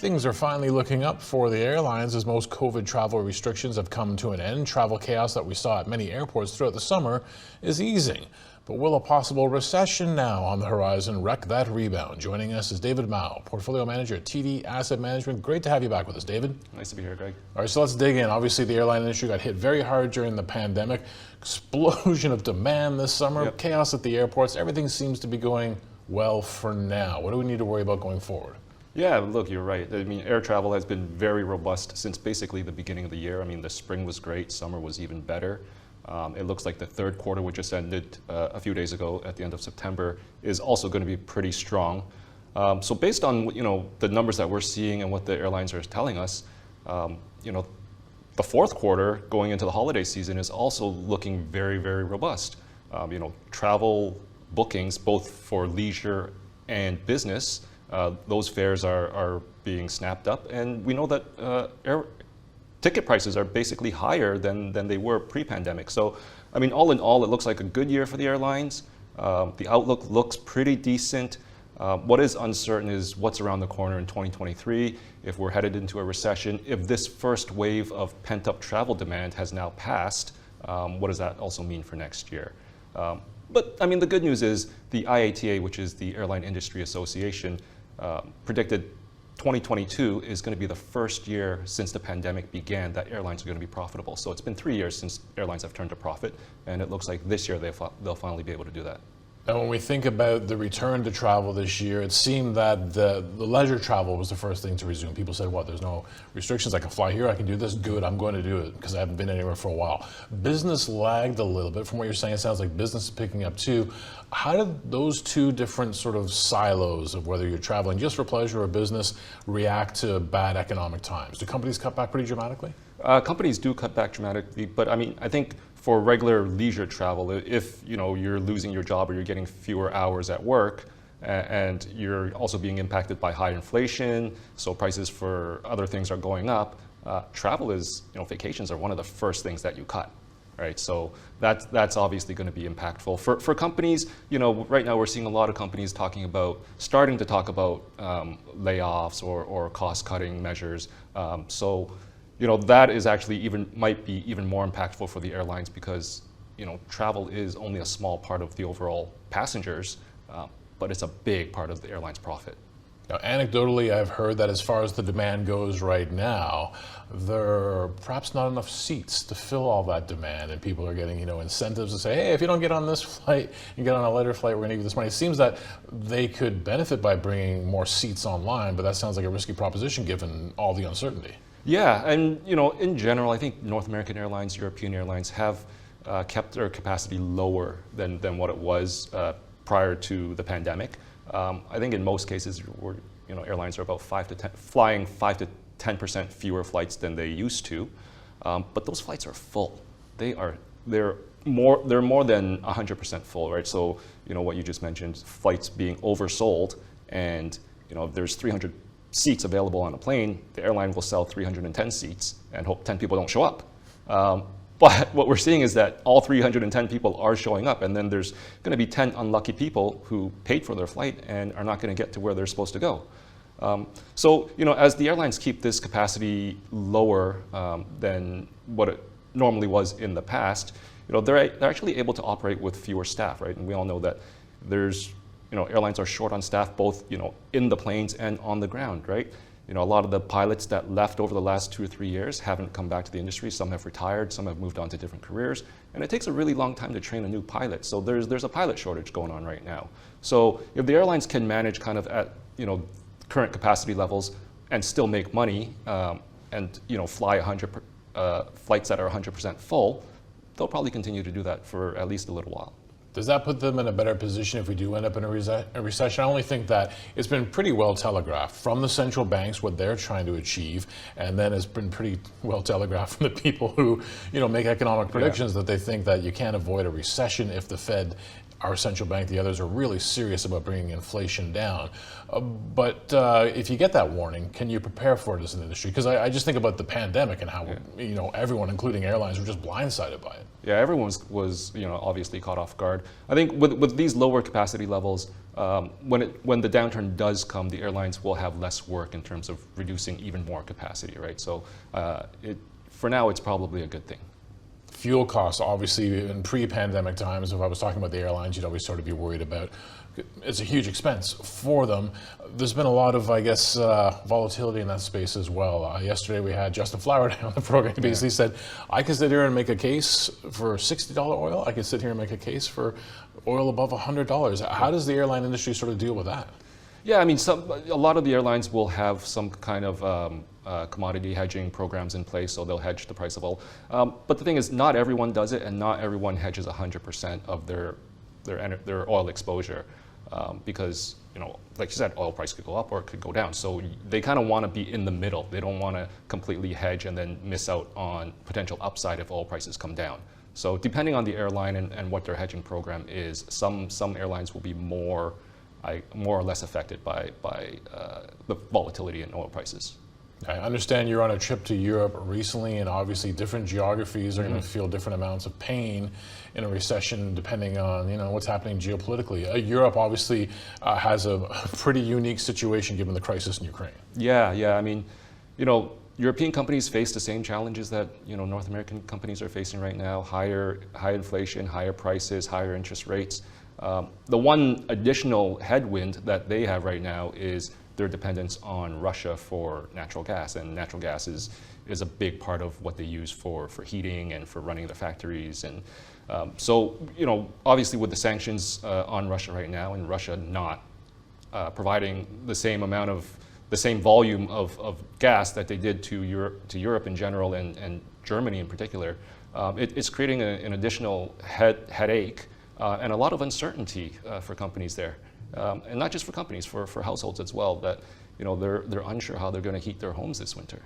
Things are finally looking up for the airlines as most COVID travel restrictions have come to an end. Travel chaos that we saw at many airports throughout the summer is easing. But will a possible recession now on the horizon wreck that rebound? Joining us is David Mao, Portfolio Manager at TD Asset Management. Great to have you back with us, David. Nice to be here, Greg. All right, so let's dig in. Obviously, the airline industry got hit very hard during the pandemic. Explosion of demand this summer, chaos at the airports. Everything seems to be going well for now. What do we need to worry about going forward? Yeah, look, you're right. I mean, air travel has been very robust since basically the beginning of the year. I mean, the spring was great, summer was even better. It looks like the third quarter, which just ended a few days ago at the end of September, is also going to be pretty strong. So based on the numbers that we're seeing and what the airlines are telling us, the fourth quarter going into the holiday season is also looking very, very robust. Travel bookings, both for leisure and business, those fares are being snapped up, and we know that ticket prices are basically higher than they were pre-pandemic. So, I mean, all in all, it looks like a good year for the airlines. The outlook looks pretty decent. What is uncertain is what's around the corner in 2023, if we're headed into a recession, if this first wave of pent-up travel demand has now passed, what does that also mean for next year? But, I mean, the good news is the IATA, which is the Airline Industry Association, predicted 2022 is going to be the first year since the pandemic began that airlines are going to be profitable. So it's been 3 years since airlines have turned a profit, and it looks like this year they'll finally be able to do that. Now, when we think about the return to travel this year, it seemed that the leisure travel was the first thing to resume. People said, what, there's no restrictions, I can fly here, I can do this, good, I'm going to do it, because I haven't been anywhere for a while. Business lagged a little bit. From what you're saying, it sounds like business is picking up too. How did those two different sort of silos of whether you're traveling just for pleasure or business react to bad economic times? Do companies cut back pretty dramatically? Companies do cut back dramatically, but I mean, I think for regular leisure travel, if you're losing your job or you're getting fewer hours at work, and you're also being impacted by high inflation, so prices for other things are going up, travel is, vacations are one of the first things that you cut, right? So that's obviously going to be impactful. For companies, right now we're seeing a lot of companies starting to talk about layoffs or cost-cutting measures. So that is actually might be even more impactful for the airlines because, travel is only a small part of the overall passengers, but it's a big part of the airline's profit. Now, anecdotally, I've heard that as far as the demand goes right now, there are perhaps not enough seats to fill all that demand, and people are getting, incentives to say, hey, if you don't get on this flight, you get on a later flight, we're going to give you this money. It seems that they could benefit by bringing more seats online, but that sounds like a risky proposition given all the uncertainty. Yeah, and in general, I think North American airlines, European airlines have kept their capacity lower than what it was prior to the pandemic. I think in most cases, airlines are about flying 5 to 10% fewer flights than they used to, but those flights are full. They're more than 100% full, right? So what you just mentioned, flights being oversold, and there's 300 seats available on a plane, the airline will sell 310 seats and hope 10 people don't show up. But what we're seeing is that all 310 people are showing up, and then there's going to be 10 unlucky people who paid for their flight and are not going to get to where they're supposed to go. So, as the airlines keep this capacity lower than what it normally was in the past, they're actually able to operate with fewer staff, right? And we all know that airlines are short on staff, both, in the planes and on the ground, right? A lot of the pilots that left over the last 2 or 3 years haven't come back to the industry. Some have retired, some have moved on to different careers, and it takes a really long time to train a new pilot. So there's a pilot shortage going on right now. So if the airlines can manage kind of at, current capacity levels and still make money, and, fly 100 flights that are 100% full, they'll probably continue to do that for at least a little while. Does that put them in a better position if we do end up in a recession? I only think that it's been pretty well telegraphed from the central banks what they're trying to achieve, and then it's been pretty well telegraphed from the people who, make economic predictions that they think that you can't avoid a recession if the Fed, our central bank, the others are really serious about bringing inflation down. But if you get that warning, can you prepare for it as an industry? Because I just think about the pandemic and how everyone, including airlines, were just blindsided by it. Yeah, everyone was obviously caught off guard. I think with these lower capacity levels, when the downturn does come, the airlines will have less work in terms of reducing even more capacity, right? So for now, it's probably a good thing. Fuel costs, obviously, in pre-pandemic times, if I was talking about the airlines, you'd always sort of be worried about. It's a huge expense for them. There's been a lot of, I guess, volatility in that space as well. Yesterday we had Justin Flower on the program. He basically said, I can sit here and make a case for $60 oil. I can sit here and make a case for oil above $100. How does the airline industry sort of deal with that? Yeah, I mean, a lot of the airlines will have some kind of commodity hedging programs in place, so they'll hedge the price of oil. But the thing is, not everyone does it, and not everyone hedges 100% of their oil exposure, because, you know, like you said, oil price could go up or it could go down. So they kind of want to be in the middle. They don't want to completely hedge and then miss out on potential upside if oil prices come down. So depending on the airline and what their hedging program is, some airlines will be more or less affected by the volatility in oil prices. I understand you're on a trip to Europe recently, and obviously different geographies are going to feel different amounts of pain in a recession depending on, you know, what's happening geopolitically. Europe obviously has a pretty unique situation given the crisis in Ukraine. Yeah. I mean, you know, European companies face the same challenges that, you know, North American companies are facing right now: high inflation, higher prices, higher interest rates. The one additional headwind that they have right now is their dependence on Russia for natural gas, and natural gas is a big part of what they use for heating and for running their factories. And so, you know, obviously with the sanctions on Russia right now, and Russia not providing the same volume of gas that they did to Europe in general and Germany in particular, it's creating an additional headache and a lot of uncertainty for companies there. And not just for companies, for households as well, that, you know, they're unsure how they're going to heat their homes this winter.